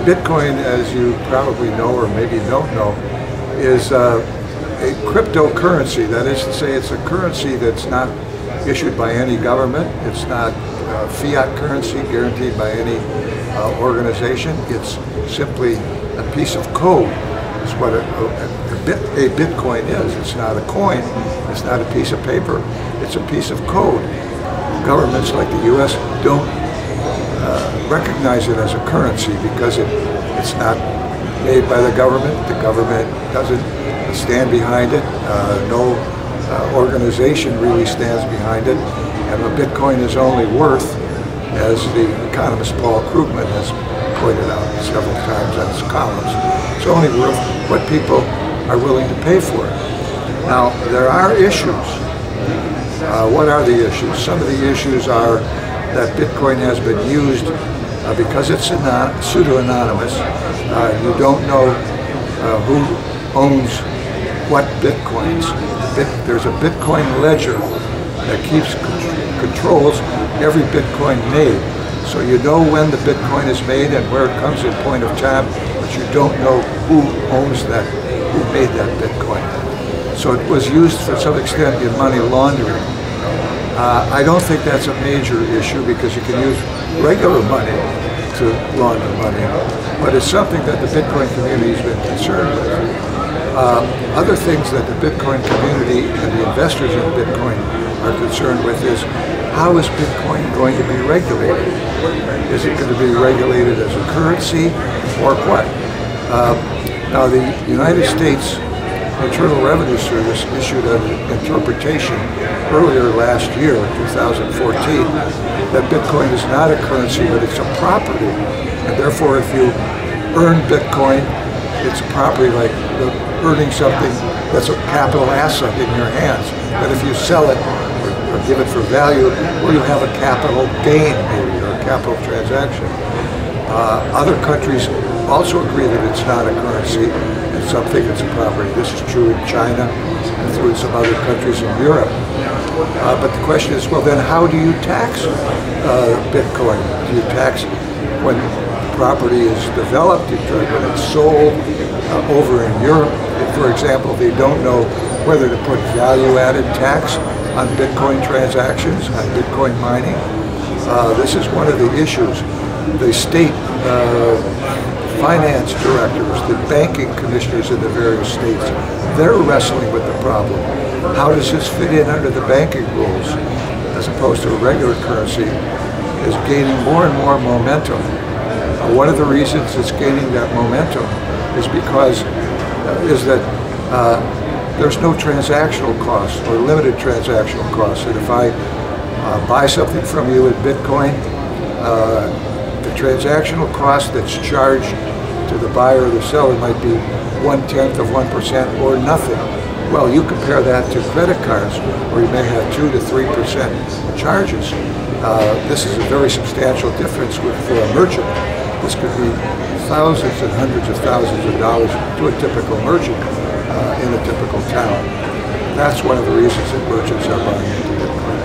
Bitcoin, as you probably know or maybe don't know, is a cryptocurrency. That is to say, it's a currency that's not issued by any government. It's not fiat currency guaranteed by any organization. It's simply a piece of code. It's what a Bitcoin is. It's not a coin. It's not a piece of paper. It's a piece of code. Governments like the U.S. don't recognize it as a currency because it's not made by the government. The government doesn't stand behind it. No organization really stands behind it. And a Bitcoin is only worth, as the economist Paul Krugman has pointed out several times on his columns, it's only worth what people are willing to pay for it. Now, there are issues. What are the issues? Some of the issues are that Bitcoin has been used because it's pseudo-anonymous. You don't know who owns what Bitcoins. There's a Bitcoin ledger that controls every Bitcoin made. So you know when the Bitcoin is made and where it comes in point of time, but you don't know who owns that, who made that Bitcoin. So it was used to some extent in money laundering. I don't think that's a major issue because you can use regular money to launder money, but it's something that the Bitcoin community has been concerned with. Other things that the Bitcoin community and the investors in Bitcoin are concerned with is, how is Bitcoin going to be regulated? Is it going to be regulated as a currency or what? Now, the United States Internal Revenue Service issued an interpretation earlier last year, 2014, that Bitcoin is not a currency, but it's a property. And therefore, if you earn Bitcoin, it's a property like earning something that's a capital asset in your hands. But if you sell it or give it for value, well, you have a capital gain maybe, or a capital transaction. Other countries also agree that it's not a currency, and some think it's a property. This is true in China and through some other countries in Europe. But the question is, well, then how do you tax Bitcoin? Do you tax when property is developed, when it's sold over in Europe? For example, they don't know whether to put value-added tax on Bitcoin transactions, on Bitcoin mining. This is one of the issues. The state finance directors, the banking commissioners in the various states, they're wrestling with the problem. How does this fit in under the banking rules, as opposed to a regular currency, is gaining more and more momentum. One of the reasons it's gaining that momentum is because there's no transactional cost or limited transactional costs. And if I buy something from you in Bitcoin, the transactional cost that's charged to the buyer or the seller might be 1/10 of 1% or nothing. Well, you compare that to credit cards, where you may have 2 to 3% charges. This is a very substantial difference for a merchant. This could be thousands and hundreds of thousands of dollars to a typical merchant in a typical town. That's one of the reasons that merchants are buying into Bitcoin.